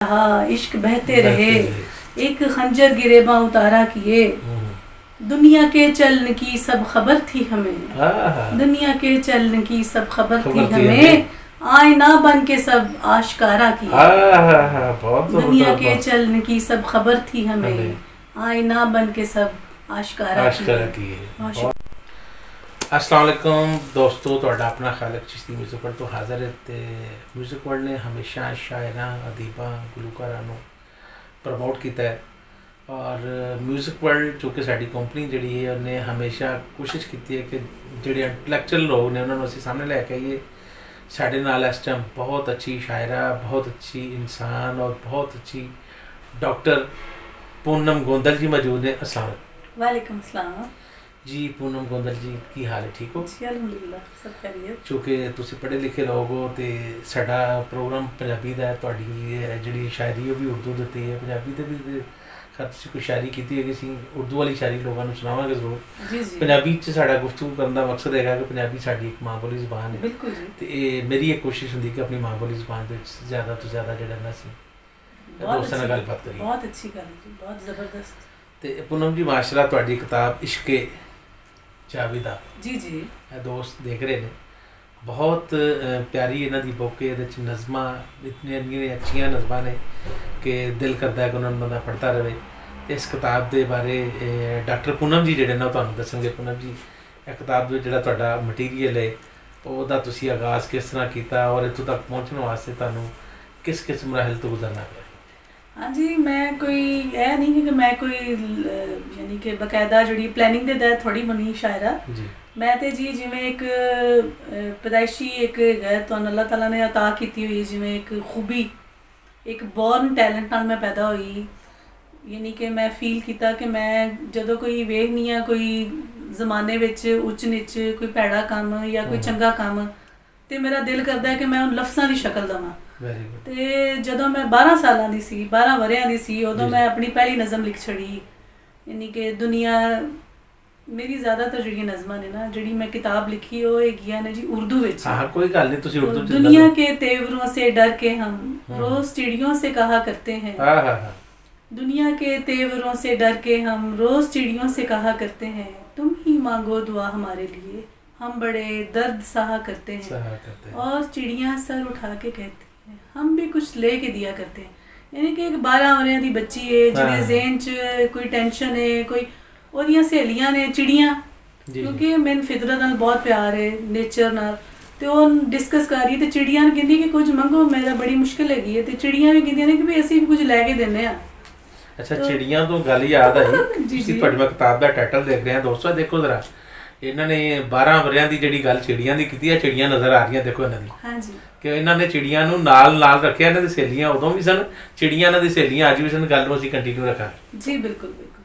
रहा इश्क बहते रहे, एक खंजर गिरेबां उतारा किए, दुनिया के चलन की सब खबर थी हमें, दुनिया के चलन की सब खबर थी हमें, आईना बन के सब आशकारा किए, दुनिया के चलन की सब खबर थी हमें, आईना बन के सब आशकारा किए। अस्सलाम वालेकुम दोस्तों, ਤੁਹਾਡਾ ਆਪਣਾ ਖਾਲਕ ਚਿਸ਼ਤੀ ਮਿਊਜ਼ਿਕ ਵਰਲਡ ਤੋਂ ਹਾਜ਼ਰ ਹੈ ਤੇ ਮਿਊਜ਼ਿਕ ਵਰਲਡ ਨੇ ਹਮੇਸ਼ਾ ਸ਼ਾਇਰਾਂ ਅਦੀਬਾਂ ਗੁਲੂਕਾਰਾਂ ਨੂੰ ਪ੍ਰਮੋਟ ਕੀਤਾ ਹੈ ਔਰ ਮਿਊਜ਼ਿਕ ਵਰਲਡ ਜੋ ਕਿ ਸਾਡੀ ਕੰਪਨੀ ਜਿਹੜੀ ਹੈ ਉਹਨੇ ਹਮੇਸ਼ਾ ਕੋਸ਼ਿਸ਼ ਕੀਤੀ ਹੈ ਕਿ ਜਿਹੜੇ ਇੰਟੈਲੈਕਚੁਅਲ ਲੋਕ ਨੇ ਉਹਨਾਂ ਨੂੰ ਅਸੀਂ ਸਾਹਮਣੇ ਲੈ ਕੇ ਆਈਏ। ਸਾਡੇ ਨਾਲ ਇਸ ਟਾਈਮ ਬਹੁਤ ਅੱਛੀ ਸ਼ਾਇਰਾ, ਬਹੁਤ ਅੱਛੀ ਇਨਸਾਨ ਔਰ ਬਹੁਤ ਅੱਛੀ ਡਾਕਟਰ पूनम गोंदल जी मौजूद ने। अस्सलाम वालेकुम अस्सलाम जी। पूनम गोंदल जी की हाल है, ठीक हो? जी अल्हम्दुलिल्लाह सब खैरियत। चूँकि तुसी पढ़े लिखे लोग हो तो साडा प्रोग्राम पंजाबी का है, तुहाडी जिहड़ी शायरी है भी उर्दू दी है, पंजाबी ते भी खत तुसीं कोई शायरी कीती है कि असीं उर्दू वाली शायरी लोगों को सुनावांगे जरूर। पंजाबी च साडा गुफ्तगू करन दा मकसद है कि पंजाबी साडी एक मां बोली ज़बान है। बिल्कुल जी। ते मेरी एक कोशिश हुंदी कि अपनी मां बोली ज़बान दे विच ज़्यादा तो ज़्यादा जिहड़ा ना सी दोस्तां नाल गलबात करिए। बहुत अच्छी गल जी, बहुत ज़बरदस्त। ते पूनम जी माशाअल्लाह तुहाडी किताब इश्के जावेदा जी जी दोस्त देख रहे हैं, बहुत प्यारी इन्हां दी बुक है। इहदे च नज़मां इतनी अच्छियां नज़मां ने कि दिल करता है कि उन्होंने बंदा पढ़ता रहे। इस किताब के बारे डॉक्टर पूनम जी जिहड़े ने तुहानूं दस्सणगे। पूनम जी इह किताब दे जिहड़ा तुहाडा मटीरीअल है ਉਹਦਾ ਤੁਸੀਂ ਆਗਾਜ਼ किस तरह किया और इत्थों तक पहुँचने वास्ते तुहानूं किस किस मराहल तो गुजरना पिया? हाँ जी, मैं कोई यह नहीं है कि मैं कोई यानी कि बकायदा जी प्लैनिंग के तहत थोड़ी बनी शायरा। मैं तो जी जिमें एक पैदाइशी एक तो अल्लाह ताला ने अता की हुई जिमें एक खूबी एक बॉर्न टैलेंट नाल मैं पैदा हुई। यानी कि मैं फील किया कि मैं जो कोई वेखनी हाँ कोई जमाने विच उच नीच कोई भैड़ा काम या कोई चंगा काम तो मेरा दिल करता है कि मैं उन लफ्ज़ां की शक्ल देवां। ਤੇ ਜਦੋਂ ਮੈਂ 12 ਸਾਲਾਂ ਦੀ ਸੀ, 12 ਵਰਿਆਂ ਦੀ ਸੀ, ਉਦੋਂ ਮੈਂ ਆਪਣੀ ਪਹਿਲੀ ਨਜ਼ਮ ਲਿਖ ਛੜੀ। ਯਾਨੀ ਕਿ ਦੁਨੀਆ ਮੇਰੀ ਜ਼ਿਆਦਾਤਰ ਜਿਹੜੀਆਂ ਨਜ਼ਮਾਂ ਨੇ ਨਾ ਜਿਹੜੀ ਮੈਂ ਕਿਤਾਬ ਲਿਖੀ ਉਹ ਹੈਗੀਆਂ ਨੇ ਜੀ ਉਰਦੂ ਵਿੱਚ। ਹਾਂ ਕੋਈ ਗੱਲ ਨਹੀਂ, ਤੁਸੀਂ ਉਰਦੂ ਚ दुनिया के तेवरों से डर के हम रोज चिड़ियों से कहा करते हैं। दुनिया के तेवरों से डर के हम रोज चिड़ियों से कहा करते हैं, तुम ही मांगो दुआ हमारे लिए, हम बड़े दर्द सहा करते हैं और चिड़ियाँ सर उठा के कहती हम भी कुछ ले के दिया करते हैं। यानी कि एक 12 वरियां दी बच्ची है जिहदे ज़हन च कोई टेंशन है, कोई ओहदियां सहेलियां ने चिड़ियां, क्योंकि मैनूं फितरत नाल बहुत प्यार है नेचर नाल, ते ओह डिस्कस कर रही ते चिड़ियां कहंदी कि कुछ मंगो, मेरा बड़ी मुश्किल हैगी है, ते चिड़ियां भी कहंदियां ने कि भी असीं भी कुछ लै के दिंदे आ। अच्छा चिड़ियां तो गल याद आई, तुसीं तुहाडी मैं किताब दा टाइटल देख रहे हैं दोस्तों, देखो जरा ਇਹਨਾਂ ਨੇ 12 ਵਰਿਆਂ ਦੀ ਜਿਹੜੀ ਗੱਲ ਚਿੜੀਆਂ ਦੀ ਕੀਤੀ ਹੈ, ਚਿੜੀਆਂ ਨਜ਼ਰ ਆ ਰਹੀਆਂ ਦੇਖੋ ਇਹਨਾਂ ਦੀ। ਹਾਂਜੀ ਕਿ ਇਹਨਾਂ ਨੇ ਚਿੜੀਆਂ ਨੂੰ ਨਾਲ ਰੱਖਿਆ। ਇਹਨਾਂ ਦੀ ਸਹੇਲੀਆਂ ਉਦੋਂ ਵੀ ਸਨ, ਚਿੜੀਆਂ ਇਹਨਾਂ ਦੀ ਸਹੇਲੀਆਂ ਅੱਜ ਵੀ ਸਨ। ਗੱਲ ਨੂੰ ਅਸੀਂ ਕੰਟੀਨਿਊ ਰੱਖਾਂਗੇ ਜੀ। ਬਿਲਕੁਲ ਬਿਲਕੁਲ।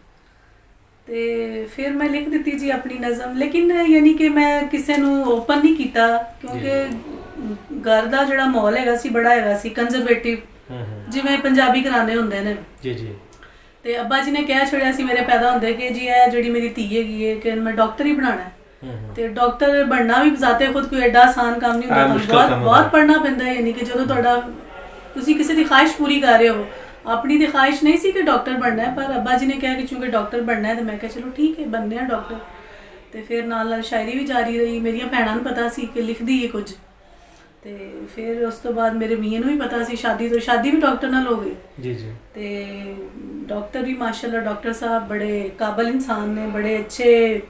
ਤੇ ਫਿਰ ਮੈਂ ਲਿਖ ਦਿੱਤੀ ਜੀ ਆਪਣੀ ਨਜ਼ਮ, ਲੇਕਿਨ ਯਾਨੀ ਕਿ ਮੈਂ ਕਿਸੇ ਨੂੰ ਓਪਨ ਨਹੀਂ ਕੀਤਾ ਕਿਉਂਕਿ ਘਰ ਦਾ ਜਿਹੜਾ ਮਾਹੌਲ ਹੈਗਾ ਸੀ ਬੜਾ ਹੈਗਾ ਸੀ ਕੰਜ਼ਰਵੇਟਿਵ, ਜਿਵੇਂ ਪੰਜਾਬੀ ਘਰਾਣੇ ਹੁੰਦੇ ਨੇ। ਜੀ ਜੀ। ਤੇ ਅੱਬਾ ਜੀ ਨੇ ਕਹਿ ਛੜਿਆ ਸੀ ਮੇਰੇ ਪੈਦਾ ਹੁੰਦੇ ਕਿ ਜੀ ਇਹ ਜਿਹੜੀ ਮੇਰੀ ਧੀ ਹੈਗੀ ਹੈ ਕਿ ਮੈਂ ਡਾਕਟਰ ਹੀ ਬਣਾਉਣਾ ਹੈ। ਤੇ ਡਾਕਟਰ ਬਣਨਾ ਵੀ ਜ਼ਾਤੇ ਖੁਦ ਕੋਈ ਐਡਾ ਆਸਾਨ ਕੰਮ ਨਹੀਂ ਹੁੰਦਾ, ਬਹੁਤ ਪੜ੍ਹਨਾ ਪੈਂਦਾ ਹੈ। ਯਾਨੀ ਕਿ ਜਦੋਂ ਤੁਹਾਡਾ ਤੁਸੀਂ ਕਿਸੇ ਦੀ ਖਾਹਿਸ਼ ਪੂਰੀ ਕਰ ਰਹੇ ਹੋ, ਆਪਣੀ ਤੇ ਖਾਹਿਸ਼ ਨਹੀਂ ਸੀ ਕਿ ਡਾਕਟਰ ਬਣਨਾ ਹੈ, ਪਰ ਅੱਬਾ ਜੀ ਨੇ ਕਿਹਾ ਕਿ ਚੂੰਕਿ ਡਾਕਟਰ ਬਣਨਾ ਹੈ ਤੇ ਮੈਂ ਕਿਹਾ ਚਲੋ ਠੀਕ ਹੈ ਬਣਦੇ ਹਾਂ ਡਾਕਟਰ। ਤੇ ਫਿਰ ਨਾਲ ਨਾਲ ਸ਼ਾਇਰੀ ਵੀ ਜਾਰੀ ਰਹੀ। ਮੇਰੀਆਂ ਭੈਣਾਂ ਨੂੰ ਪਤਾ ਸੀ ਕਿ ਲਿਖਦੀ ਹੈ ਕੁਝ, ਤੇ ਫਿਰ ਉਸ ਤੋਂ ਬਾਅਦ ਮੇਰੇ ਮੀਆਂ ਨੂੰ ਵੀ ਪਤਾ ਸੀ, ਸ਼ਾਦੀ ਵੀ ਡਾਕਟਰ ਨਾਲ ਹੋ ਗਈ। ਜੀ ਜੀ। ਤੇ ਡਾਕਟਰ ਵੀ ਮਾਸ਼ਾਅੱਲਾ ਡਾਕਟਰ ਸਾਹਿਬ ਬੜੇ ਕਾਬਲ ਇਨਸਾਨ ਨੇ, ਬੜੇ ਅੱਛੇ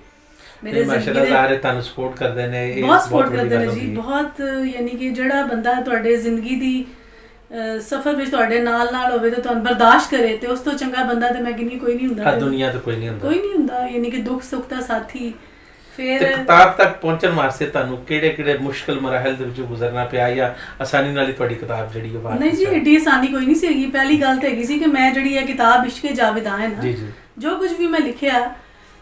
ਮੇਰੇ ਮਾਸ਼ਾਅੱਲਾ ਸਾਰੇ ਤੁਹਾਨੂੰ ਸਪੋਰਟ ਕਰਦੇ ਨੇ, ਬਹੁਤ ਸਪੋਰਟ ਕਰਦੇ ਨੇ ਜੀ ਬਹੁਤ। ਯਾਨੀ ਕਿ ਜਿਹੜਾ ਬੰਦਾ ਤੁਹਾਡੇ ਜ਼ਿੰਦਗੀ ਦੀ ਸਫ਼ਰ ਵਿੱਚ ਤੁਹਾਡੇ ਨਾਲ ਹੋਵੇ ਤੇ ਤੁਹਾਨੂੰ ਬਰਦਾਸ਼ਤ ਕਰੇ ਤੇ ਉਸ ਤੋਂ ਚੰਗਾ ਬੰਦਾ ਤੇ ਮੈਂ ਕਹਿੰਦੀ ਕੋਈ ਨਹੀਂ ਹੁੰਦਾ ਦੁਨੀਆ ਤੇ, ਕੋਈ ਨਹੀਂ ਹੁੰਦਾ। ਯਾਨੀ ਕਿ ਦੁੱਖ ਸੁੱਖ ਦਾ ਸਾਥੀ। ਫਿਰ ਕਿਤਾਬ ਤੱਕ ਪਹੁੰਚਣ ਵਾਸਤੇ ਤੁਹਾਨੂੰ ਕਿਹੜੇ ਮੁਸ਼ਕਲ ਮਰਾਹਲ ਦੇ ਵਿੱਚੋਂ ਗੁਜ਼ਰਨਾ ਪਿਆ ਜਾਂ ਆਸਾਨੀ ਨਾਲ ਹੀ ਤੁਹਾਡੀ ਕਿਤਾਬ ਜਿਹੜੀ ਉਹ ਬਾਹਰ? ਨਹੀਂ ਜੀ ਏਡੀ ਆਸਾਨੀ ਕੋਈ ਨਹੀਂ ਸੀਗੀ। ਪਹਿਲੀ ਗੱਲ ਤਾਂ ਹੈਗੀ ਸੀ ਕਿ ਮੈਂ ਜਿਹੜੀ ਇਹ ਕਿਤਾਬ ਇਸ਼ਕੇ ਜਾਵੇਦਾਂ ਹੈ ਨਾ, ਜੋ ਕੁਝ ਵੀ ਮੈਂ ਲਿਖਿਆ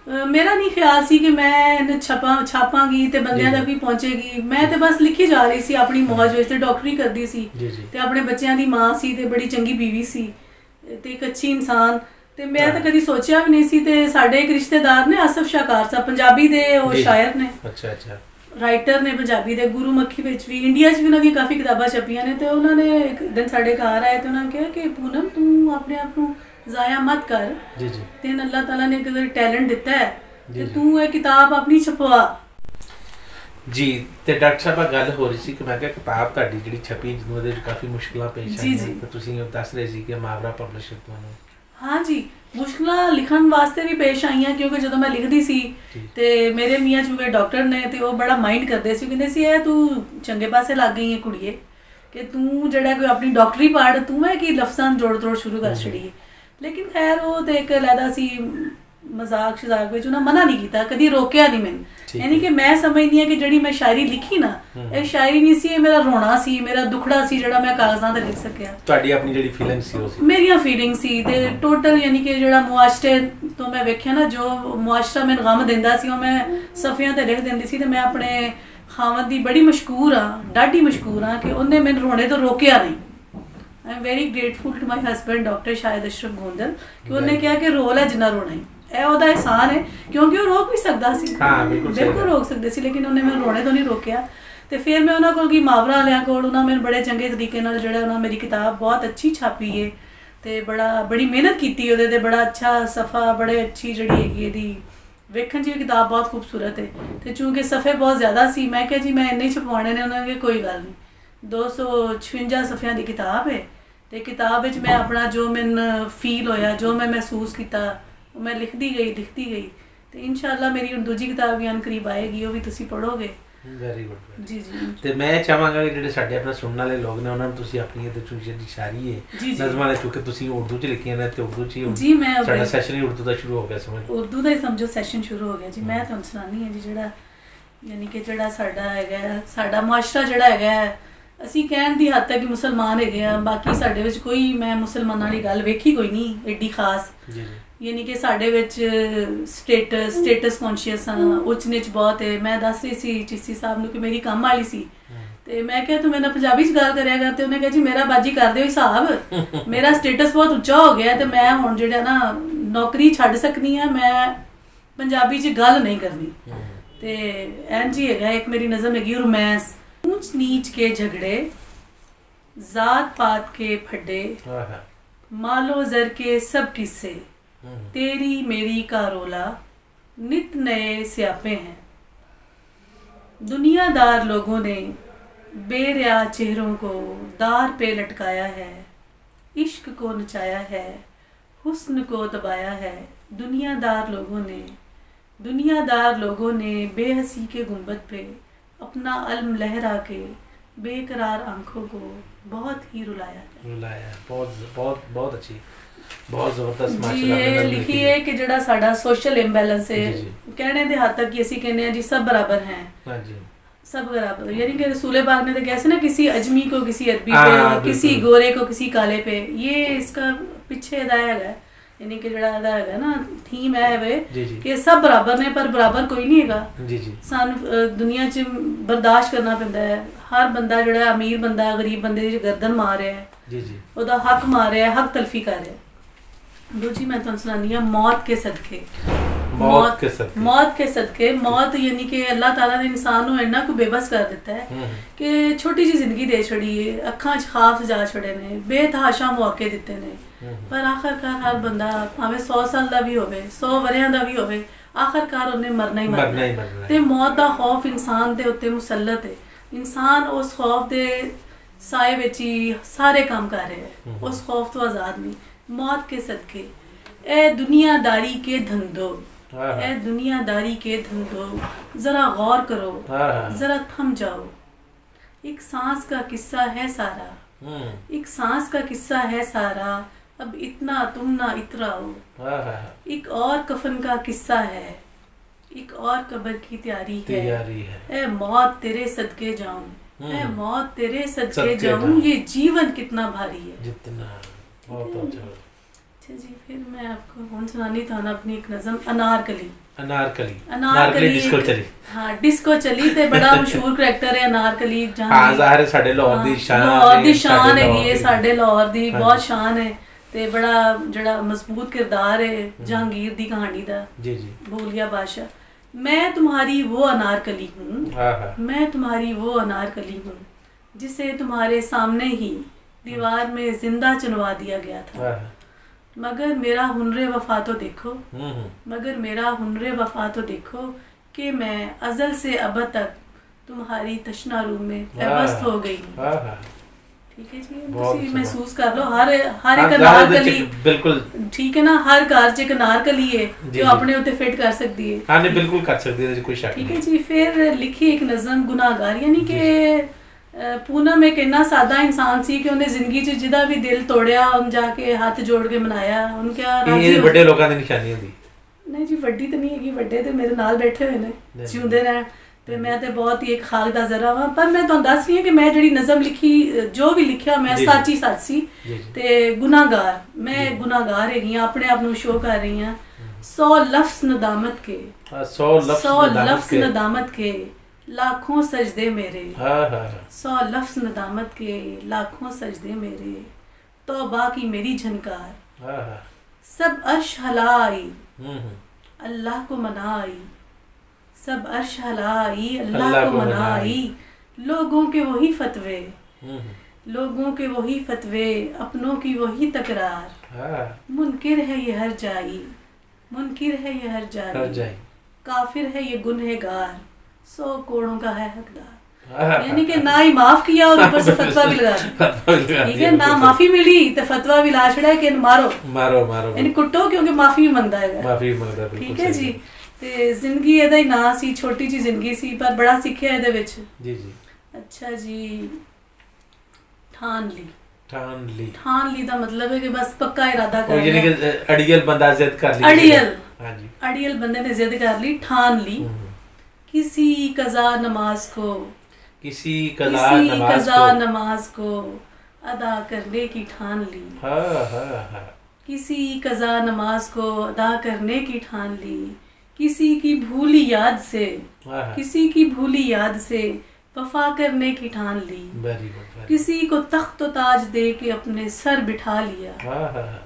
ਮੇਰਾ ਨਹੀਂ ਖਿਆਲ ਸੀ ਕਿ ਮੈਂ ਇਹਨੂੰ ਛਾਪਾਂਗੀ ਤੇ ਬੰਦਿਆਂ ਤੱਕ ਵੀ ਪਹੁੰਚੇਗੀ। ਮੈਂ ਤੇ ਬਸ ਲਿਖੀ ਜਾ ਰਹੀ ਸੀ ਆਪਣੀ ਮੌਜ ਵਿੱਚ, ਤੇ ਡਾਕਟਰੀ ਕਰਦੀ ਸੀ ਤੇ ਆਪਣੇ ਬੱਚਿਆਂ ਦੀ ਮਾਂ ਸੀ ਤੇ ਬੜੀ ਚੰਗੀ ਬੀਵੀ ਸੀ ਤੇ ਇੱਕ ਅੱਛੀ ਇਨਸਾਨ। ਤੇ ਮੈਂ ਤਾਂ ਕਦੀ ਸੋਚਿਆ ਵੀ ਨਹੀਂ ਸੀ। ਤੇ ਸਾਡੇ ਇੱਕ ਰਿਸ਼ਤੇਦਾਰ ਨੇ ਆਸਫ ਸ਼ਾਕਾਰ ਸਾਹਿਬ, ਪੰਜਾਬੀ ਦੇ ਉਹ ਸ਼ਾਇਰ ਨੇ। ਅੱਛਾ ਅੱਛਾ। ਰਾਈਟਰ ਨੇ ਪੰਜਾਬੀ ਦੇ, ਗੁਰਮੁਖੀ ਵਿੱਚ ਵੀ, ਇੰਡੀਆ 'ਚ ਵੀ ਉਹਨਾਂ ਦੀਆਂ ਕਾਫੀ ਕਿਤਾਬਾਂ ਛਪੀਆਂ ਨੇ। ਤੇ ਉਹਨਾਂ ਨੇ ਇੱਕ ਦਿਨ ਸਾਡੇ ਘਰ ਆਏ ਤੇ ਉਹਨਾਂ ਨੇ ਕਿਹਾ ਕਿ ਪੂਨਮ ਤੂੰ ਆਪਣੇ ਆਪ ਨੂੰ ਜ਼ਾਇਆ ਮਤ ਕਰ ਜੀ ਜੀ, ਤੈਨੂੰ ਅੱਲਾਹ ਤਾਲਾ ਨੇ ਇੱਕ ਟੈਲੈਂਟ ਦਿੱਤਾ ਹੈ ਤੇ ਤੂੰ ਇਹ ਕਿਤਾਬ ਆਪਣੀ ਛਪਵਾ ਜੀ। ਤੇ ਡਾਕਟਰ ਸਾਹਿਬ ਗੱਲ ਹੋ ਰਹੀ ਸੀ ਕਿ ਮੈਂ ਕਿਹਾ ਕਿਤਾਬ ਤੁਹਾਡੀ ਜਿਹੜੀ ਛਪੀ ਜਿਹਨੂੰ ਉਹਦੇ ਵਿੱਚ ਕਾਫੀ ਮੁਸ਼ਕਲਾਂ ਪੇਸ਼ ਆਈਆਂ ਤੇ ਤੁਸੀਂ ਦੱਸ ਰਹੇ ਸੀ ਕਿ ਮਾਵਰਾ ਪਬਲਿਸ਼ਰ ਤੁਹਾਨੂੰ। ਹਾਂ ਜੀ, ਮੁਸ਼ਕਲਾਂ ਲਿਖਣ ਵਾਸਤੇ ਵੀ ਪੇਸ਼ ਆਈਆਂ ਕਿਉਂਕਿ ਜਦੋਂ ਮੈਂ ਲਿਖਦੀ ਸੀ ਤੇ ਮੇਰੇ ਮੀਆਂ ਚੂਕੇ ਡਾਕਟਰ ਨੇ ਤੇ ਉਹ ਬੜਾ ਮਾਈਂਡ ਕਰਦੇ ਸੀ, ਕਹਿੰਦੇ ਸੀ ਇਹ ਤੂੰ ਚੰਗੇ ਪਾਸੇ ਲੱਗ ਗਈ ਹੈ ਕੁੜੀਏ, ਕਿ ਤੂੰ ਜਿਹੜਾ ਕੋਈ ਆਪਣੀ ਡਾਕਟਰੀ ਪੜ੍ਹ, ਤੂੰ ਹੈ ਕਿ ਲਫ਼ਜ਼ਾਂ ਜੋੜ ਤੋੜ ਸ਼ੁਰੂ ਕਰ ਛੜੀਏ। ਲੇਕਿਨ ਖੈਰ ਉਹ ਤੇ ਇੱਕ ਲੈਦਾ ਸੀ ਮਜ਼ਾਕ ਸ਼ਜ਼ਾਕ ਵਿੱਚ, ਉਹਨਾਂ ਮਨਾ ਨਹੀਂ ਕੀਤਾ, ਕਦੀ ਰੋਕਿਆ ਨਹੀਂ ਮੈਨੂੰ। ਯਾਨੀ ਕਿ ਮੈਂ ਸਮਝਦੀ ਹਾਂ ਕਿ ਜਿਹੜੀ ਮੈਂ ਸ਼ਾਇਰੀ ਲਿਖੀ ਨਾ, ਇਹ ਸ਼ਾਇਰੀ ਨਹੀਂ ਸੀ, ਇਹ ਮੇਰਾ ਰੋਣਾ ਸੀ, ਮੇਰਾ ਦੁਖੜਾ ਸੀ ਜਿਹੜਾ ਮੈਂ ਕਾਗਜ਼ਾਂ ਤੇ ਲਿਖ ਸਕਿਆ। ਤੁਹਾਡੀ ਆਪਣੀ ਜਿਹੜੀ ਫੀਲਿੰਗ ਸੀ ਉਹ ਸੀ, ਮੇਰੀਆਂ ਫੀਲਿੰਗ ਸੀ ਤੇ ਟੋਟਲ ਯਾਨੀ ਕਿ ਜਿਹੜਾ ਮੁਆਸ਼ਰੇ ਤੋਂ ਮੈਂ ਵੇਖਿਆ ਨਾ, ਜੋ ਮੁਆਸ਼ਰਾ ਮੈਨੂੰ ਗਮ ਦਿੰਦਾ ਸੀ ਉਹ ਮੈਂ ਸਫ਼ਿਆਂ ਤੇ ਲਿਖ ਦਿੰਦੀ ਸੀ। ਤੇ ਮੈਂ ਆਪਣੇ ਖਾਵਤ ਦੀ ਬੜੀ ਮਸ਼ਕੂਰ ਹਾਂ, ਡਾਢੀ ਮਸ਼ਕੂਰ ਹਾਂ ਕਿ ਉਹਨੇ ਮੈਨੂੰ ਰੋਣੇ ਤੋਂ ਰੋਕਿਆ ਨਹੀਂ। I am very grateful to my husband doctor Shahid Ashraf Gondal ਕਿ ਉਹਨੇ ਕਿਹਾ ਕਿ ਰੋਲ ਹੈ ਜਿੰਨਾ ਰੋਣਾ ਹੀ, ਇਹ ਉਹਦਾ ਇਹਸਾਨ ਹੈ ਕਿਉਂਕਿ ਉਹ ਰੋਕ ਵੀ ਸਕਦਾ ਸੀ, ਬਿਲਕੁਲ ਰੋਕ ਸਕਦੇ ਸੀ, ਲੇਕਿਨ ਉਹਨੇ ਮੈਨੂੰ ਰੋਣੇ ਤੋਂ ਨਹੀਂ ਰੋਕਿਆ। ਤੇ ਫਿਰ ਮੈਂ ਉਹਨਾਂ ਕੋਲ ਗਈ ਮਾਵਰਾ ਵਾਲਿਆਂ ਕੋਲ, ਉਹਨਾਂ ਮੈਨੂੰ ਬੜੇ ਚੰਗੇ ਤਰੀਕੇ ਨਾਲ ਜਿਹੜਾ ਉਹਨਾਂ ਮੇਰੀ ਕਿਤਾਬ ਬਹੁਤ ਅੱਛੀ ਛਾਪੀ ਹੈ ਤੇ ਬੜੀ ਮਿਹਨਤ ਕੀਤੀ ਉਹਦੇ ਤੇ, ਬੜਾ ਅੱਛਾ ਸਫਾ, ਬੜੇ ਅੱਛੀ ਜਿਹੜੀ ਹੈਗੀ ਇਹਦੀ ਵੇਖਣ 'ਚ ਵੀ ਕਿਤਾਬ ਬਹੁਤ ਖੂਬਸੂਰਤ ਹੈ। ਤੇ ਚੂੰਕਿ ਸਫੇ ਬਹੁਤ ਜ਼ਿਆਦਾ ਸੀ, ਮੈਂ ਕਿਹਾ ਜੀ ਮੈਂ ਇੰਨੇ ਛਪਵਾਉਣੇ ਨੇ। ਉਹਨਾਂ ਨੇ ਕੋਈ ਗੱਲ ਨਹੀਂ, 256 ਸਫਿਆਂ ਦੀ ਕਿਤਾਬ ਹੈ ਤੇ ਕਿਤਾਬ ਵਿੱਚ ਮੈਂ ਆਪਣਾ ਜੋ ਮੈਨੂੰ ਫੀਲ ਹੋਇਆ, ਜੋ ਮੈਂ ਮਹਿਸੂਸ ਕੀਤਾ, ਉਹ ਮੈਂ ਲਿਖਦੀ ਗਈ ਤੇ ਇਨਸ਼ਾਅੱਲਾ ਮੇਰੀ ਹੁਣ ਦੂਜੀ ਕਿਤਾਬ ਵੀ ਕਰੀਬ ਆਏਗੀ, ਉਹ ਵੀ ਤੁਸੀਂ ਪੜ੍ਹੋਗੇ। ਵੈਰੀ ਗੁੱਡ ਜੀ ਜੀ। ਤੇ ਮੈਂ ਚਾਹਾਂਗਾ ਕਿ ਜਿਹੜੇ ਸਾਡੇ ਆਪਣਾ ਸੁਣਨ ਵਾਲੇ ਲੋਕ ਨੇ ਉਹਨਾਂ ਨੂੰ ਤੁਸੀਂ ਆਪਣੀ ਇਹਦੇ ਚੋਂ ਜਿਹੜੀ ਸ਼ਾਇਰੀ ਹੈ ਨਜ਼ਮਾਂ ਨੇ, ਕਿਉਂਕਿ ਤੁਸੀਂ ਉਰਦੂ 'ਚ ਲਿਖੀਆਂ ਨੇ ਤੇ ਉਰਦੂ 'ਚ ਹੀ ਜੀ, ਮੈਂ ਸਾਡਾ ਸੈਸ਼ਨ ਹੀ ਉਰਦੂ ਦਾ ਸ਼ੁਰੂ ਹੋ ਗਿਆ, ਸਮਝ ਉਰਦੂ ਦਾ ਹੀ ਸਮਝੋ ਸੈਸ਼ਨ ਸ਼ੁਰੂ ਹੋ ਗਿਆ ਜੀ। ਮੈਂ ਤੁਹਾਨੂੰ ਸੁਣਾਉਂਦੀ ਹਾਂ ਜੀ, ਜਿਹੜਾ ਯਾਨੀ ਕਿ ਜਿਹੜਾ ਸਾਡਾ ਹੈਗਾ, ਸਾਡਾ ਮੁਆਸ਼ਰਾ ਜਿਹੜਾ ਹੈਗਾ, ਅਸੀਂ ਕਹਿਣ ਦੀ ਹੱਦ ਤੱਕ ਮੁਸਲਮਾਨ ਹੈਗੇ ਆ, ਬਾਕੀ ਸਾਡੇ ਵਿੱਚ ਕੋਈ ਮੈਂ ਮੁਸਲਮਾਨਾਂ ਵਾਲੀ ਗੱਲ ਵੇਖੀ ਕੋਈ ਨਹੀਂ ਏਡੀ ਖਾਸ। ਯਾਨੀ ਕਿ ਸਾਡੇ ਵਿੱਚ ਸਟੇਟਸ ਕੌਨਸ਼ੀਅਸ ਆ, ਉੱਚ ਨੀਚ ਬਹੁਤ ਹੈ। ਮੈਂ ਦੱਸ ਰਹੀ ਸੀ ਚੀਸੀ ਸਾਹਿਬ ਨੂੰ ਕਿ ਮੇਰੀ ਕੰਮ ਵਾਲੀ ਸੀ ਤੇ ਮੈਂ ਕਿਹਾ ਤੂੰ ਮੇਰੇ ਨਾਲ ਪੰਜਾਬੀ 'ਚ ਗੱਲ ਕਰਿਆ ਕਰ, ਤੇ ਉਹਨੇ ਕਿਹਾ ਜੀ ਮੇਰਾ ਬਾਜੀ ਕਰ ਦਿਓ ਹਿਸਾਬ, ਮੇਰਾ ਸਟੇਟਸ ਬਹੁਤ ਉੱਚਾ ਹੋ ਗਿਆ ਤੇ ਮੈਂ ਹੁਣ ਜਿਹੜਾ ਨਾ ਨੌਕਰੀ ਛੱਡ ਸਕਦੀ ਹਾਂ, ਮੈਂ ਪੰਜਾਬੀ 'ਚ ਗੱਲ ਨਹੀਂ ਕਰਨੀ। ਤੇ ਇੰਝ ਹੀ ਹੈਗਾ, ਇੱਕ ਮੇਰੀ ਨਜ਼ਮ ਹੈਗੀ ਰੋਮਾਂਸ। ऊंच नीच के झगड़े, जात पात के फड्डे, मालो जर के सब किस्से, तेरी मेरी का रोला, नित नए स्यापे हैं। दुनियादार लोगों ने बेरिया चेहरों को दार पे लटकाया है, इश्क को नचाया है, हुस्न को दबाया है। दुनियादार लोगों ने बेहसी के गुंबद पे अपना अल्म लहरा के बेकरार आंखों को बहुत ही रुलाया। बहुत अच्छी, बहुत ਜ਼ਬਰਦਸਤ ਮਾਸ਼ਾਅੱਲਾ ਇਹ ਲਿਖੀ ਹੈ ਕਿ ਜਿਹੜਾ ਸਾਡਾ ਸੋਸ਼ਲ ਇੰਬੈਲੈਂਸ ਹੈ, ਕਹਿਣੇ ਦੇ ਹੱਦ ਤੱਕ ਕਿ ਅਸੀਂ ਕਹਿੰਦੇ ਹਾਂ ਜੀ ਸਭ ਬਰਾਬਰ हैं, ਹਾਂਜੀ सब बराबर। यानी कि रसूल पाक ने तो कैसे ना किसी अजमी को किसी अरबी पे, किसी गोरे को किसी काले पे, ये इसका पीछे दाया है। यानी कि ਜਿਹੜਾ ਹੈਗਾ ਨਾ ਥੀਮ ਹੈ ਵੇ ਕਿ ਸਭ ਬਰਾਬਰ ਨੇ ਪਰ ਬਰਾਬਰ ਕੋਈ ਨਹੀਂ ਹੈਗਾ ਜੀ ਜੀ। ਸਾਨੂੰ ਦੁਨੀਆ 'ਚ ਬਰਦਾਸ਼ਤ ਕਰਨਾ ਪੈਂਦਾ ਹੈ। ਹਰ ਬੰਦਾ ਜਿਹੜਾ ਅਮੀਰ ਬੰਦਾ ਗਰੀਬ ਬੰਦੇ ਦੀ ਗਰਦਨ ਮਾਰ ਰਿਹਾ ਹੈ ਜੀ ਜੀ, ਉਹਦਾ ਹੱਕ ਮਾਰ ਰਿਹਾ ਹੈ, ਹੱਕ ਤਲਫੀ ਕਰ ਰਿਹਾ ਹੈ। ਦੂਜੀ ਮੈਂ ਤੁਹਾਨੂੰ ਸੁਣਾਉਂਦੀ ਹਾਂ ਮੌਤ ਕੇ ਸਦਕੇ। ਮੌਤ ਕੇ ਸਦਕੇ ਮੌਤ ਯਾਨੀ ਕਿ ਅੱਲਾਹ ਤਾਲਾ ਨੇ ਇਨਸਾਨ ਨੂੰ ਇੰਨਾ ਕੁ ਬੇਬਸ ਕਰ ਦਿੱਤਾ ਹੈ ਕਿ ਛੋਟੀ ਜਿਹੀ ਜ਼ਿੰਦਗੀ ਦੇ ਛੜੀ ਹੈ, ਅੱਖਾਂ 'ਚ ਖਾਬ ਸਜਾ ਛੜੇ ਨੇ, ਬੇਤਹਾਸ਼ਾ ਮੌਕੇ ਦਿੱਤੇ ਨੇ, ਪਰ ਆਖਰਕਾਰ ਹਰ ਬੰਦਾ ਭਾਵੇਂ 100 ਸਾਲ ਦਾ ਵੀ ਹੋਵੇ, 100 ਵਰਿਆਂ ਦਾ ਵੀ ਹੋਵੇ, ਆਖਰਕਾਰ ਉਹਨੇ ਮਰਨਾ ਹੀ ਮਰਨਾ। ਤੇ ਮੌਤ ਦਾ ਖੌਫ ਇਨਸਾਨ ਦੇ ਉੱਤੇ ਮੁਸੱਲਤ ਹੈ। ਇਨਸਾਨ ਉਸ ਖੌਫ ਦੇ ਸਾਏ ਵਿੱਚ ਹੀ ਸਾਰੇ ਕੰਮ ਕਰ ਰਿਹਾ ਹੈ, ਉਸ ਖੌਫ ਤੋਂ ਆਜ਼ਾਦ ਨਹੀਂ। मौत के सदके ए दुनियादारी के धंधो, ए दुनियादारी के धंधो, जरा गौर करो, जरा थम जाओ। एक सांस का किस्सा है सारा, एक सांस का किस्सा है सारा, अब इतना तुम ना इतराओ। एक और कफन का किस्सा है, एक और कब्र की तैयारी है। ए मौत तेरे सदके जाऊं, ए मौत तेरे सदके जाऊं, ये जीवन कितना भारी है। जितना अच्छा जी। फिर मैं आपको कौन सुनानी था ना अपनी एक नज़म अनारकली डिस्को चली। हाँ डिस्को चली ते बड़ा मशहूर करैक्टर है अनारकली। हाँ ज़ाहिर है साडे लाहौर दी शान, लाहौर दी शान है ये, साडे लाहौर दी बहुत शान है ते बड़ा जड़ा मजबूत किरदार है जहांगीर दी कहानी दा जी जी, भूलिया बादशाह। میں تمہاری وہ انارکلی ہوں، میں تمہاری وہ انارکلی ہوں جسے تمہارے سامنے ہی دیوار میں زندہ چنوا دیا گیا تھا، مگر میرا ہنر وفا تو دیکھو، مگر میرا ہنر وفا تو دیکھو کہ میں ازل سے ابد تک تمہاری تشنا روح میں پیوست ہو گئی ہوں. ٹھیک ہے جی، تسی محسوس کر لو ہر ایک انارکلی، بالکل ٹھیک ہے نا، ہر گھر چ ایک انارکلی ہے جو اپنے اوتے فٹ کر سکتی ہے. ہاں نہیں بالکل کر سکتی ہے، کوئی شک نہیں. ٹھیک ہے جی. پھر لکھی ایک نظم گناہگار، یعنی کہ پونم ایک اتنا سادہ انسان سی کہ انہیں زندگی چ جدا بھی دل توڑیا ان جا کے ہاتھ جوڑ کے منایا. ان کیا یہ بڑے لوگوں کی نشانی ہوندی؟ نہیں جی وڈی تو نہیں ہے، وڈے تو میرے نال بیٹھے ہوئے نے جیوندے رہن، تے میں تے بہت ہی ایک خاک دا ذرا ہاں. پر میں تانوں دس رہی ہوں کہ میں جڑی نظم لکھی، جو بھی لکھیا میں سچ ہی سچ سی. تے گناہگار، میں گناہگار ہیگی ہاں، اپنے آپ نوں شو کر رہی ہاں. 100 لفظ ندامت کے، 100 لفظ ندامت کے لاکھوں سجدے میرے، 100 لفظ ندامت کے لاکھوں سجدے میرے. توبہ کی میری جھنکار، سب عرش ہلا آئی اللہ کو منائی، سب عرش ہلا آئی اللہ کو منائی. لوگوں کے وہی فتوے، لوگوں کے وہی فتوے، اپنوں کی وہی تکرار. منکر ہے یہ ہر جائی، منکر ہے یہ ہر جائی، کافر ہے یہ گنہگار، 100 کوڑوں کا ہے حقدار. یعنی کہ نہ ہی معاف کیا اور اوپر سے فتویٰ بھی لگا دیا. ٹھیک ہے، نہ معافی ملی تو فتویٰ بھی لا چھڑا کہ مارو مارو مارو، یعنی کٹو کیونکہ معافی بھی منگدا ہے. معافی منگدا. ٹھیک ہے جی. تے زندگی ایدا ہی نا سی، چھوٹی جی زندگی سی، پر بڑا سیکھیا ایدے وچ. جی جی. اچھا جی. ٹھان لی، ٹھان لی، ٹھان لی دا مطلب ہے کہ بس پکا ارادہ کر لیا. یعنی کہ اڑیل بندہ ضد کر لی. اڑیل، ہاں جی، اڑیل بندے نے ضد کر لی، ٹھان لی. کسی قضا نماز کو، کسی قضا نماز کو ادا کرنے کی ٹھان لی. کسی قضا نماز کو ادا کرنے کی ٹھان لی. کسی کی بھولی یاد سے، کسی کی بھولی یاد سے وفا کرنے کی ٹھان لی. کسی کو تخت و تاج دے کے اپنے سر بٹھا لیا،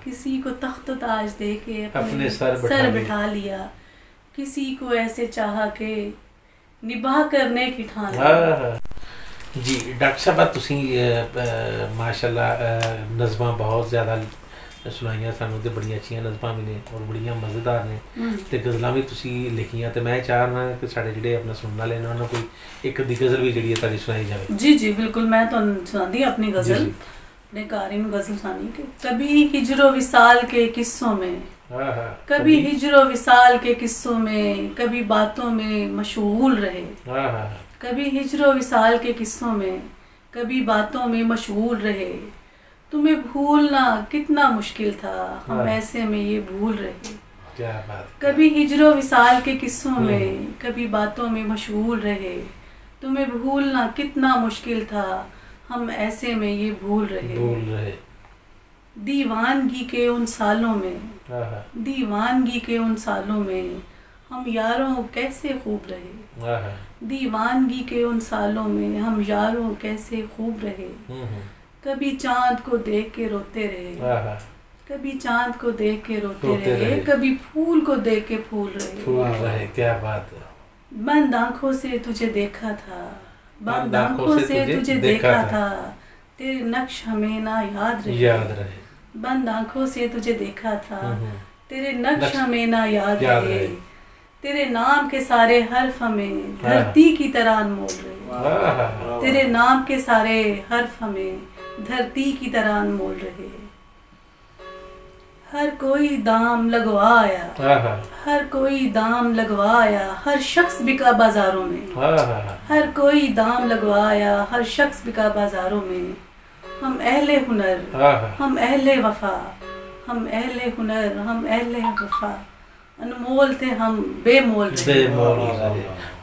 کسی کو تخت و تاج دے کے اپنے سر بٹھا لیا. کسی کو ایسے چاہا کہ نباہ کرنے کی ٹھان لی. جی ڈاکٹر صاحب تسی ماشاءاللہ نظماں بہت زیادہ سنائیاں سانوں تے بڑی اچھیاں نظماں بھی نے اور بڑیاں مزیدار نے تے غزلاں بھی تسی لکھیاں. تے میں چاہنا کہ ساڈے جڑے اپنا سننا لینا انہاں کوئی ایک دی غزل بھی جڑی ہے تہاڈی سنائی جاوے. جی جی بالکل، میں تانوں سناندی اپنی غزل، اپنے قارئین غزل سنانی. کہ کبھی ہجر و وصال کے قصوں میں، کبھی ہجر و وصال کے قصوں میں، کبھی باتوں میں مشغول رہے. کبھی ہجر و وصال کے قصوں میں، کبھی باتوں میں مشغول رہے. تمہیں بھولنا کتنا مشکل تھا، ہم ایسے میں یہ بھول رہے. کبھی ہجر و وصال کے قصوں میں، کبھی باتوں میں مشغول رہے. تمہیں بھولنا کتنا مشکل تھا، ہم ایسے میں یہ بھول رہے. دیوانگی کے ان سالوں میں، دیوانگی کے ان سالوں میں ہم یاروں کیسے خوب رہے. دیوانگی کے ان سالوں میں ہم یاروں کیسے خوب رہے. کبھی چاند کو دیکھ کے روتے رہے، کبھی چاند کو دیکھ کے روتے رہے. کبھی پھول کو دیکھ کے پھول رہے. کیا بات ہے. بند آنکھوں سے تجھے دیکھا تھا، بند آنکھوں سے تجھے دیکھا تھا، تیرے نقش ہمیں نہ یاد رہے. بند آنکھوں سے تجھے دیکھا تھا، تیرے نقش ہمیں نہ یاد رہے. تیرے نام کے سارے حرف ہمیں دھرتی کی طرح انمول رہے. تیرے نام کے سارے حرف ہمیں دھرتی کی طرح انمول رہے. ہر کوئی دام لگوایا، ہر کوئی دام لگوایا، ہر شخص بکا بازاروں میں. ہر کوئی دام لگوایا، ہر شخص بکا بازاروں میں. ہم اہل ہنر، ہم اہل وفا، ہم اہل ہنر، ہم اہل وفا، انمول تھے ہم بے مول رہے.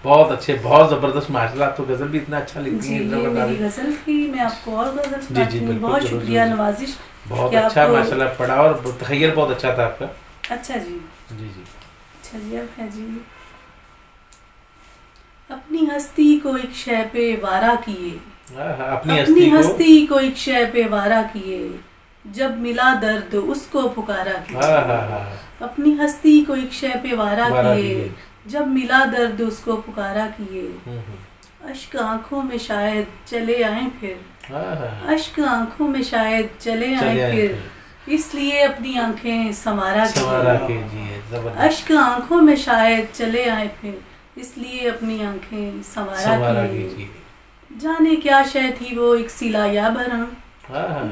بہت اچھے، بہت زبردست. ماشاءاللہ آپ تو غزل بھی اتنا اچھا لکھتی ہیں. جی یہ میری غزل تھی، میں آپ کو اور غزل سناتی ہوں. بہت شکریہ نوازش. بہت اچھا ماشاءاللہ پڑھا اور تخیل بہت اچھا تھا آپ کا. اچھا جی جی جی. اچھا جی. اب ہے جی. اپنی ہستی کو ایک شے پہ وارا کیے، اپنی ہستی کو ایک شے پہ وارا کیے، جب ملا درد اس کو پکارا کیے. اپنی ہستی کو ایک شے پہ وارا کیے، جب ملا درد اس کو پکارا کیے اشک آنکھوں میں شاید چلے آئیں پھر اشک آنکھوں میں شاید چلے آئیں پھر اس لیے اپنی آنکھیں سنوارا کیجیے اشک آنکھوں میں شاید چلے آئیں پھر اس لیے اپنی آنکھیں سنوارا کیجیے جانے کیا شے تھی وہ ایک سلا یا بھرم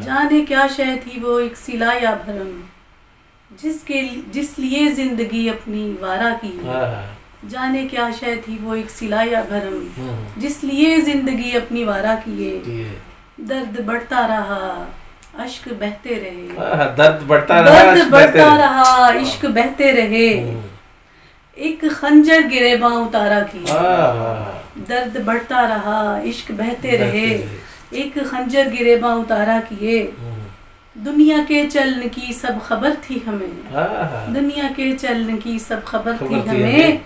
جانے کیا شے تھی وہ ایک سلا یا بھرم جس لیے زندگی اپنی وارا کی جانے کیا شے تھی وہ ایک سلا یا بھرم جس لیے زندگی اپنی وارا کیے درد بڑھتا رہا عشق بہتے رہے درد بڑھتا رہا عشق بہتے رہے ایک خنجر گریباں اتارا کیے درد بڑھتا رہا عشق بہتے رہے ایک خنجر گریباں اتارا کیے دنیا کے چلن کی سب خبر تھی ہمیں دنیا کے چلن کی سب خبر تھی ہمیں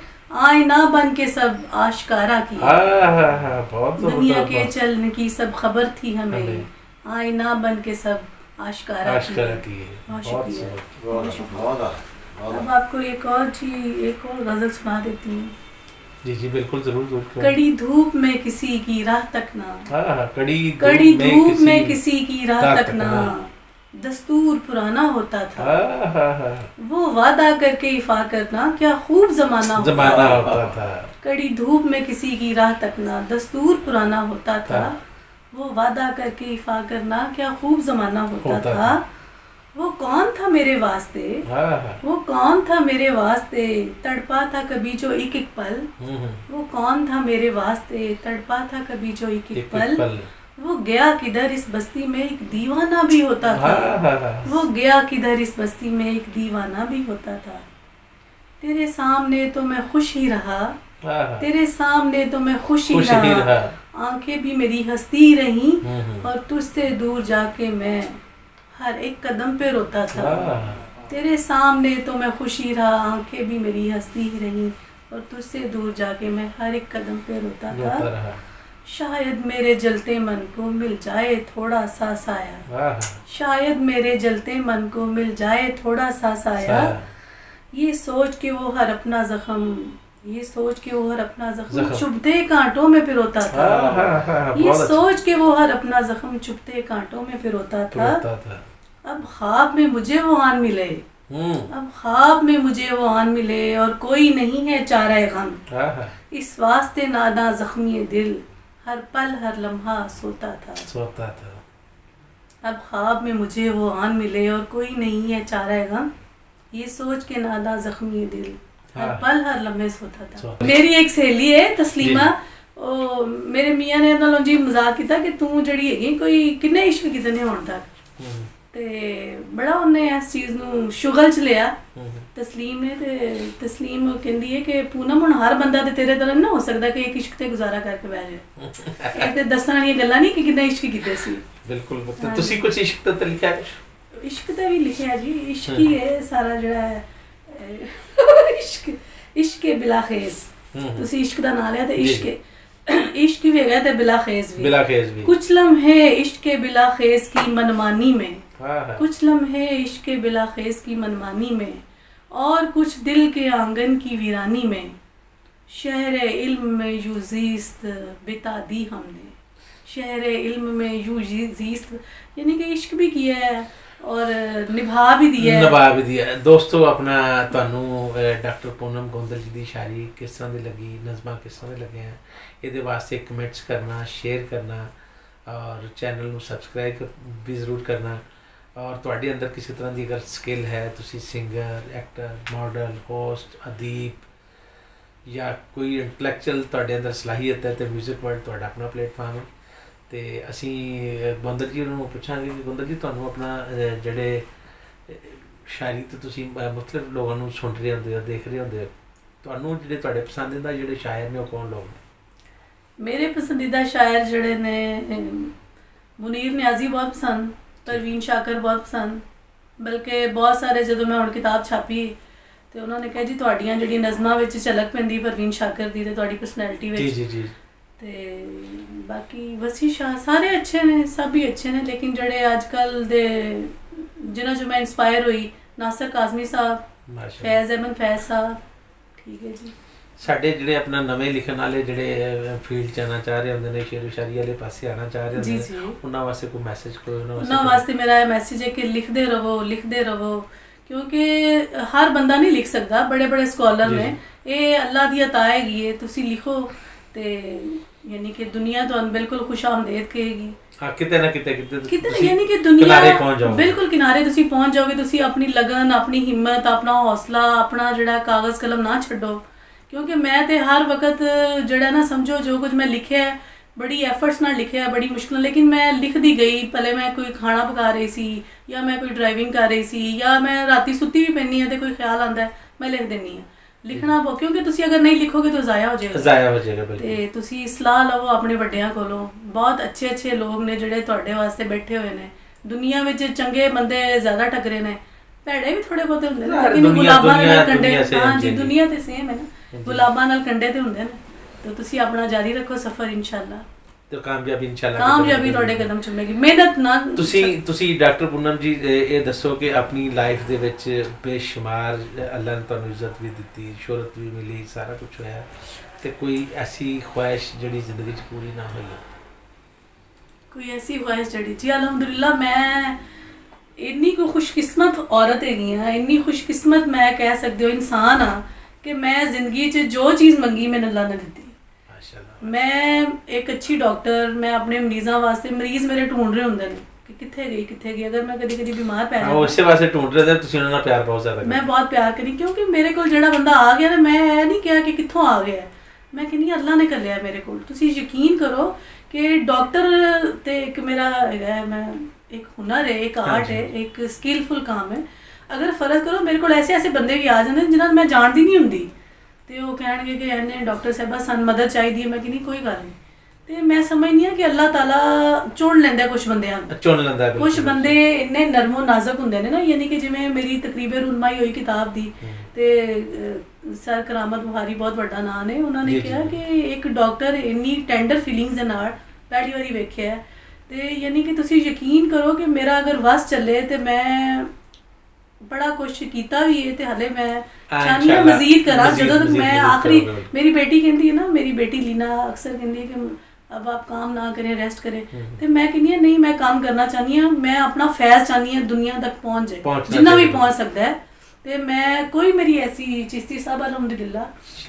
آئینہ بن کے سب آشکارا کیا دنیا کے چلن کی سب خبر تھی ہمیں آئینہ بن کے سب آشکارا کیے بہت شکریہ اب آپ کو ایک اور غزل سنا دیتی ہوں جی بالکل ضرور کڑی دھوپ میں کسی کی راہ تک نہ کڑی دھوپ میں کسی کی راہ تک نہ دستور پرانا ہوتا تھا وہ وعدہ کر کے ایفا کرنا کیا خوب زمانہ ہوتا تھا کڑی دھوپ میں کسی کی راہ تک نہ دستور پرانا ہوتا تھا وہ وعدہ کر کے ایفا کرنا کیا خوب زمانہ ہوتا تھا وہ کون تھا میرے واسطے وہ کون تھا میرے واسطے تڑپا تھا کبھی جو ایک ایک پل وہ کون تھا میرے واسطے تڑپا تھا کبھی جو ایک ایک پل وہ گیا کدھر اس بستی میں ایک دیوانہ بھی ہوتا تھا وہ گیا کدھر اس بستی میں ایک دیوانہ بھی ہوتا تھا تیرے سامنے تو میں خوش ہی رہا تیرے سامنے تو میں خوش ہی رہا آنکھیں بھی میری ہنستی رہیں اور تجھ سے دور جا کے میں ہر ایک قدم پہ روتا تھا تیرے سامنے تو میں خوش ہی رہا آنکھیں بھی میری ہنستی ہی رہیں اور تجھ سے دور جا کے میں ہر ایک قدم پہ روتا تھا شاید میرے جلتے من کو مل جائے تھوڑا سا سایہ شاید میرے جلتے من کو مل جائے تھوڑا سا سایہ یہ سوچ کے وہ ہر اپنا زخم چبھتے کانٹوں میں پھروتا تھا یہ سوچ کے وہ ہر اپنا زخم چبھتے کانٹوں میں پھروتا تھا اب خواب میں مجھے وہ آن ملے اب خواب میں مجھے وہ آن ملے اور کوئی نہیں ہے چارہ غم اس واسطے ناداں زخمی دل ہر پل ہر لمحہ سوتا تھا اب خواب میں مجھے وہ آن ملے اور کوئی نہیں ہے چارہ غم یہ سوچ کے ناداں زخمی دل ہر پل ہر لمحے سوتا تھا میری ایک سہیلی ہے تسلیمہ میرے میاں نے نال جی مزاق کیتا کہ تو جڑی ہے کوئی کنے عشق کیتے نے ہون تک تے بڑا انہیں اس چیز نو شغل چ لیا تسلیم نے تے تسلیم کہندی ہے کہ پونم ہن ہر بندہ تے تیرے طرح نہ ہو سکدا کہ ایک عشق تے گزارا کر کے بیٹھ جائے اے تے دسن والی گلاں نہیں کہ کنے عشق کیتے سی بالکل تسی کچھ عشق تے لکھیا ہے عشق تے بھی لکھیا جی عشق ہی ہے سارا جڑا ہے عشق بلا خیز تسی عشق دا نام لیا تے عشق بھی ہے تے بلا خیز بھی کچھ لمحے عشق بلا خیز کی منمانی میں کچھ لمحے عشق بلا خیز کی منمانی میں اور کچھ دل کے آنگن کی ویرانی میں شہر علم میں یوں زیست بتا دی ہم نے شہر علم میں یوں زیست یعنی کہ عشق بھی کیا ہے اور نبھا بھی دیا ہے دوستو اپنا تانوں ڈاکٹر پونم گوندل جی دی شاعری کس طرح دی لگی نظماں کس طرح لگے ہیں یہ واسطے کمنٹس کرنا شیئر کرنا اور چینل نو سبسکرائب بھی ضرور کرنا اور تواڈے اندر کسی طرح دی اگر سکل ہے تسی سنگر ایکٹر ماڈل ہوسٹ ادیب یا کوئی انٹلیکچوئل تواڈے اندر صلاحیت ہے تو میوزک ورلڈ تواڈا اپنا پلیٹفارم ہے تے اسی گوندل جی نوں پوچھاں گے کہ گوندل جی تانوں اپنا جڑے شاعری تے تسی مختلف لوگاں نوں سن رہے ہوندے ہو دیکھ رہے ہوندے ہو تانوں جڑے تواڈے پسندیدہ جڑے شاعر نے وہ کون لوگ نے میرے پسندیدہ شاعر جڑے نے منیر نیازی بہت پسند پروین شاکر بہت پسند بلکہ بہت سارے جدوں میں ہن کتاب چھاپی تے انہوں نے کہا جی تواڈیاں جڑی نظماں وچ جھلک پیندی پروین شاکر دی تے تواڈی پرسنالٹی وچ جی تے باقی وسیع شاہ سارے اچھے نے سب ہی اچھے نے لیکن جڑے اج کل دے جنہاں جو میں انسپائر ہوئی ناصر کاظمی صاحب فیض احمد فیض صاحب ٹھیک ہے جی ਸਾਡੇ ਜਿਹੜੇ ਆਪਣਾ ਨਵੇਂ ਲਿਖਣ ਵਾਲੇ ਜਿਹੜੇ ਫੀਲਡ ਚ ਆਉਣਾ ਚਾਹ ਰਹੇ ਹੁੰਦੇ ਨੇ, ਸ਼ੇਰ ਸ਼ਾਇਰੀ ਵਾਲੇ ਪਾਸੇ ਆਉਣਾ ਚਾਹ ਰਹੇ ਹੁੰਦੇ ਨੇ, ਉਹਨਾਂ ਵਾਸਤੇ ਕੋਈ ਮੈਸੇਜ, ਕੋਈ ਉਹਨਾਂ ਵਾਸਤੇ ਮੇਰਾ ਇਹ ਮੈਸੇਜ ਹੈ ਕਿ ਲਿਖਦੇ ਰਹੋ ਕਿਉਂਕਿ ਹਰ ਬੰਦਾ ਨਹੀਂ ਲਿਖ ਸਕਦਾ, ਬੜੇ ਬੜੇ ਸਕਾਲਰ ਨੇ, ਇਹ ਅੱਲਾ ਦੀ ਅਤਾ ਹੈਗੀ ਹੈ, ਤੁਸੀਂ ਲਿਖੋ ਤੇ ਯਾਨੀ ਕਿ ਦੁਨੀਆ ਤੁਹਾਨੂੰ ਬਿਲਕੁਲ ਖੁਸ਼ਾਮਦੇਦ ਕਹੇਗੀ। ਕਿਤੇ ਨਾ ਕਿਤੇ ਯਾਨੀ ਕਿ ਦੁਨੀਆ ਬਿਲਕੁਲ ਕਿਨਾਰੇ ਤੁਸੀਂ ਪਹੁੰਚ ਜਾਓਗੇ। ਤੁਸੀਂ ਆਪਣੀ ਲਗਨ, ਆਪਣੀ ਹਿੰਮਤ, ਆਪਣਾ ਹੌਸਲਾ, ਆਪਣਾ ਜਿਹੜਾ ਕਾਗਜ਼ ਕਲਮ ਨਾ ਛੱਡੋ, ਕਿਉਂਕਿ ਮੈਂ ਤੇ ਹਰ ਵਕਤ ਜਿਹੜਾ ਨਾ ਸਮਝੋ ਜੋ ਕੁਝ ਮੈਂ ਲਿਖਿਆ ਬੜੀ ਐਫਰਟਸ ਨਾਲ ਲਿਖਿਆ, ਬੜੀ ਮੁਸ਼ਕਿਲ, ਲੇਕਿਨ ਮੈਂ ਲਿਖਦੀ ਗਈ। ਪਹਿਲੇ ਮੈਂ ਕੋਈ ਖਾਣਾ ਪਕਾ ਰਹੀ ਸੀ, ਜਾਂ ਮੈਂ ਕੋਈ ਡਰਾਈਵਿੰਗ ਕਰ ਰਹੀ ਸੀ, ਜਾਂ ਮੈਂ ਰਾਤੀ ਸੁੱਤੀ ਵੀ ਪੈਂਦੀ ਹਾਂ ਤੇ ਕੋਈ ਖਿਆਲ ਆਉਂਦਾ ਮੈਂ ਲਿਖ ਦਿੰਦੀ ਹਾਂ। ਲਿਖਣਾ ਬਹੁਤ, ਕਿਉਂਕਿ ਤੁਸੀਂ ਅਗਰ ਨਹੀਂ ਲਿਖੋਗੇ ਤਾਂ ਜ਼ਾਇਆ ਹੋ ਜਾਏਗਾ। ਤੇ ਤੁਸੀਂ ਸਲਾਹ ਲਵੋ ਆਪਣੇ ਵੱਡਿਆਂ ਕੋਲੋਂ। ਬਹੁਤ ਅੱਛੇ ਲੋਕ ਨੇ ਜਿਹੜੇ ਤੁਹਾਡੇ ਵਾਸਤੇ ਬੈਠੇ ਹੋਏ ਨੇ ਦੁਨੀਆ ਵਿੱਚ। ਚੰਗੇ ਬੰਦੇ ਜ਼ਿਆਦਾ ਟੱਕਰੇ ਨੇ, ਭੈੜੇ ਵੀ ਥੋੜੇ ਬਹੁਤੇ ਹੁੰਦੇ ਨੇ, ਲੇਕਿਨ ਗੁਲਾਬਾਂ ਨਾਲ ਕੰਡੇ, ਹਾਂਜੀ ਦੁਨੀਆ ਤੇ ਸੇਮ ਹੈ ਨਾ, ਗੁਲਾਬਾਂ ਨਾਲ ਕੰਡੇ ਤੇ ਹੁੰਦੇ ਨੇ। ਤਾਂ ਤੁਸੀਂ ਆਪਣਾ ਜਾਰੀ ਰੱਖੋ ਸਫ਼ਰ, ਇਨਸ਼ਾਅੱਲਾ ਤੇ ਕਾਮਯਾਬੀ ਤੁਹਾਡੇ ਕਦਮ ਚੁੰਮੇਗੀ। ਮਿਹਨਤ ਨਾਲ ਤੁਸੀਂ ਡਾਕਟਰ ਪੂਨਮ ਜੀ ਇਹ ਦੱਸੋ ਕਿ ਆਪਣੀ ਲਾਈਫ ਦੇ ਵਿੱਚ ਬੇਸ਼ੁਮਾਰ ਅੱਲਾ ਨੇ ਤੁਹਾਨੂੰ ਇੱਜ਼ਤ ਵੀ ਦਿੱਤੀ, ਸ਼ੋਹਰਤ ਵੀ ਮਿਲੀ, ਸਾਰਾ ਕੁਝ ਹੋਇਆ, ਤੇ ਕੋਈ ਐਸੀ ਖੁਆਇਸ਼ ਜਿਹੜੀ ਜ਼ਿੰਦਗੀ 'ਚ ਪੂਰੀ ਨਾ ਹੋਈ? ਕੋਈ ਐਸੀ ਖੁਆਇਸ਼ ਜਿਹੜੀ, ਜੀ ਅਲਹਮਦੁਲਿਲਾ ਮੈਂ ਇੰਨੀ ਕੋਈ ਖੁਸ਼ਕਿਸਮਤ ਔਰਤ ਹੈਗੀ ਹਾਂ, ਇੰਨੀ ਖੁਸ਼ਕਿਸਮਤ ਮੈਂ ਕਹਿ ਸਕਦੇ ਹੋ ਇਨਸਾਨ ਹਾਂ ਕਿ ਮੈਂ ਜ਼ਿੰਦਗੀ 'ਚ ਜੋ ਚੀਜ਼ ਮੰਗੀ ਮੈਨੂੰ ਅੱਲਾ ਨੇ ਦਿੱਤੀ। ਮੈਂ ਇੱਕ ਅੱਛੀ ਡਾਕਟਰ, ਮੈਂ ਆਪਣੇ ਮਰੀਜ਼ਾਂ ਵਾਸਤੇ, ਮਰੀਜ਼ ਮੇਰੇ ਢੂੰਡ ਰਹੇ ਹੁੰਦੇ ਨੇ ਕਿ ਕਿੱਥੇ ਗਈ। ਅਗਰ ਮੈਂ ਕਦੀ ਬਿਮਾਰ ਪੈ ਜਾਵਾਂ, ਉਸੇ ਵਾਸਤੇ ਢੂੰਡ ਰਹੇ ਨੇ ਤੁਸੀਂ, ਉਹਨਾਂ ਨਾਲ ਪਿਆਰ ਬਹੁਤ ਜ਼ਿਆਦਾ, ਮੈਂ ਬਹੁਤ ਪਿਆਰ ਕਰੀ, ਕਿਉਂਕਿ ਮੇਰੇ ਕੋਲ ਜਿਹੜਾ ਬੰਦਾ ਆ ਗਿਆ ਨਾ, ਮੈਂ ਇਹ ਨਹੀਂ ਕਿਹਾ ਕਿ ਕਿੱਥੋਂ ਆ ਗਿਆ, ਮੈਂ ਕਹਿੰਦੀ ਅੱਲਾ ਨੇ ਘੱਲਿਆ ਮੇਰੇ ਕੋਲ। ਤੁਸੀਂ ਯਕੀਨ ਕਰੋ ਕਿ ਡਾਕਟਰ ਤੇ ਇੱਕ ਮੇਰਾ ਹੈਗਾ, ਮੈਂ ਇੱਕ ਹੁਨਰ ਹੈ, ਇੱਕ ਆਰਟ ਹੈ, ਇੱਕ ਸਕਿਲਫੁਲ ਕੰਮ ਹੈ। ਅਗਰ ਫਰਜ਼ ਕਰੋ, ਮੇਰੇ ਕੋਲ ਐਸੇ ਬੰਦੇ ਵੀ ਆ ਜਾਂਦੇ ਨੇ ਜਿਨ੍ਹਾਂ ਨੂੰ ਮੈਂ ਜਾਣਦੀ ਨਹੀਂ ਹੁੰਦੀ, ਤੇ ਉਹ ਕਹਿਣਗੇ ਕਿ ਇਹਨੇ ਡਾਕਟਰ ਸਾਹਿਬਾ ਸਾਨੂੰ ਮਦਦ ਚਾਹੀਦੀ ਹੈ। ਮੈਂ ਕਹਿੰਦੀ ਕੋਈ ਗੱਲ ਨਹੀਂ। ਤੇ ਮੈਂ ਸਮਝਦੀ ਹਾਂ ਕਿ ਅੱਲਾਹ ਤਾਲਾ ਚੁਣ ਲੈਂਦਾ ਕੁਛ ਬੰਦਿਆਂ ਨੂੰ। ਕੁਛ ਬੰਦੇ ਇੰਨੇ ਨਰਮੋ ਨਾਜ਼ੁਕ ਹੁੰਦੇ ਨੇ ਨਾ, ਯਾਨੀ ਕਿ ਜਿਵੇਂ ਮੇਰੀ ਤਕਰੀਬਨ ਰੁਨਮਾਈ ਹੋਈ ਕਿਤਾਬ ਦੀ, ਤੇ ਸਰ ਕਰਾਮਤ ਬੁਖਾਰੀ ਬਹੁਤ ਵੱਡਾ ਨਾਂ ਨੇ, ਉਹਨਾਂ ਨੇ ਕਿਹਾ ਕਿ ਇੱਕ ਡਾਕਟਰ ਇੰਨੀ ਟੈਂਡਰ ਫੀਲਿੰਗਸ ਦੇ ਨਾਲ ਪਹਿਲੀ ਵਾਰੀ ਵੇਖਿਆ। ਤੇ ਯਾਨੀ ਕਿ ਤੁਸੀਂ ਯਕੀਨ ਕਰੋ ਕਿ ਮੇਰਾ ਅਗਰ ਵਸ ਚੱਲੇ ਤੇ ਮੈਂ ਬੜਾ ਕੁਛ ਕੀਤਾ ਵੀ ਹੈ, ਤੇ ਹਲੇ ਮੈਂ ਚਾਹੁੰਦੀ ਹਾਂ ਮਜ਼ੀਦ ਕਰਾਂ। ਜਦੋਂ ਤੱਕ ਮੈਂ ਆਖਰੀ, ਮੇਰੀ ਬੇਟੀ ਕਹਿੰਦੀ ਹੈ ਨਾ, ਮੇਰੀ ਬੇਟੀ ਲੀਨਾ ਅਕਸਰ ਕਹਿੰਦੀ ਹੈ ਕਿ अब आप काम ना करें, रेस्ट करें, तो मैं कहनी है नहीं, मैं काम करना चाहनी हाँ, मैं अपना फैज़ चाहनी हाँ दुनिया तक पहुँच जाए, जितना भी पहुँच सकता है। तो मैं कोई मेरी ऐसी चिश्ती साहब अल्हम्दुलिल्लाह,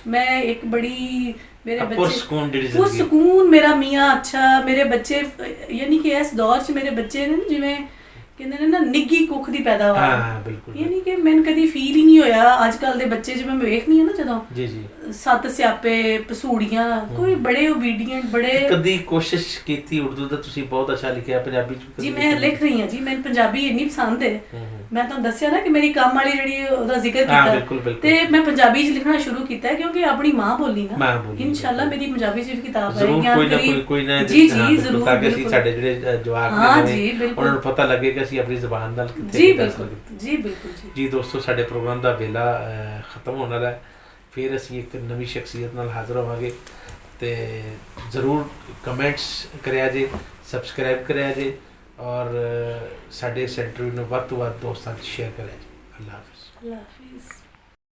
मैं एक बड़ी मेरे बच्चे पुरसकून, मेरा मियाँ अच्छा, मेरे बच्चे यानी कि इस दौर च मेरे बच्चे ने जिवें ਕਹਿੰਦੇ ਨੇ ਨਾ ਨਿੱਗੀ ਕੁੱਖ ਦੀ ਪੈਦਾਵਾਰ, ਯਾਨੀ ਕਿ ਮੈਨੂੰ ਕਦੀ ਫੀਲ ਹੀ ਨਹੀਂ ਹੋਇਆ। ਅੱਜ ਕੱਲ ਦੇ ਬੱਚੇ ਜਿਵੇਂ ਮੈਂ ਵੇਖਨੀ ਆ ਨਾ, ਜਦੋਂ ਸੱਤ ਸਿਆਪੇ ਪਸੂੜੀਆਂ, ਕੋਈ ਬੜੇ ਓਬੀਡੀਐਂਟ, ਬੜੇ। ਕਦੀ ਕੋਸ਼ਿਸ਼ ਕੀਤੀ ਉਰਦੂ ਦਾ? ਤੁਸੀਂ ਬਹੁਤ ਅੱਛਾ ਲਿਖਿਆ, ਪੰਜਾਬੀ ਚ ਜੀ ਮੈਂ ਲਿਖ ਰਹੀ ਹਾਂ ਜੀ, ਮੈਨੂੰ ਪੰਜਾਬੀ ਇੰਨੀ ਪਸੰਦ ਹੈ। ਮੈਂ ਤੁਹਾਨੂੰ ਦੱਸਿਆ ਨਾ ਕਿ ਮੇਰੀ ਕੰਮ ਵਾਲੀ ਜਿਹੜੀ ਉਹਦਾ ਜ਼ਿਕਰ ਕੀਤਾ, ਤੇ ਮੈਂ ਪੰਜਾਬੀ ਚ ਲਿਖਣਾ ਸ਼ੁਰੂ ਕੀਤਾ ਕਿਉਂਕਿ ਆਪਣੀ ਮਾਂ ਬੋਲੀ ਨਾ। ਇਨਸ਼ਾਅੱਲਾ ਮੇਰੀ ਪੰਜਾਬੀ ਚ ਵੀ ਕਿਤਾਬ ਆਏਗੀ ਜੀ ਜ਼ਰੂਰ, ਤਾਂ ਕਿ ਅਸੀਂ ਸਾਡੇ ਜਿਹੜੇ ਜਵਾਕ ਨੇ ਉਹਨਾਂ ਨੂੰ ਪਤਾ ਲੱਗੇ ਕਿ ਅਸੀਂ ਆਪਣੀ ਜ਼ਬਾਨ ਨਾਲ ਜੀ ਬਿਲਕੁਲ ਜੀ। ਦੋਸਤੋ, ਸਾਡੇ ਪ੍ਰੋਗਰਾਮ ਦਾ ਵੇਲਾ ਖਤਮ ਹੋਣ ਵਾਲਾ ਹੈ। ਫਿਰ ਅਸੀਂ ਇੱਕ ਨਵੀਂ ਸ਼ਖਸੀਅਤ ਨਾਲ ਹਾਜ਼ਰ ਹੋਵਾਂਗੇ, ਤੇ ਜ਼ਰੂਰ ਕਮੈਂਟਸ ਕਰਿਆ ਜੇ, ਸਬਸਕ੍ਰਾਈਬ ਕਰਿਆ ਜੇ, ਔਰ ਸਾਡੇ ਸੈਂਟਰ ਨੂੰ ਵੱਧ ਤੋਂ ਵੱਧ ਦੋਸਤਾਂ 'ਚ ਸ਼ੇਅਰ ਕਰਿਆ ਜੀ। ਅੱਲਾ ਹਾਫਿਜ਼।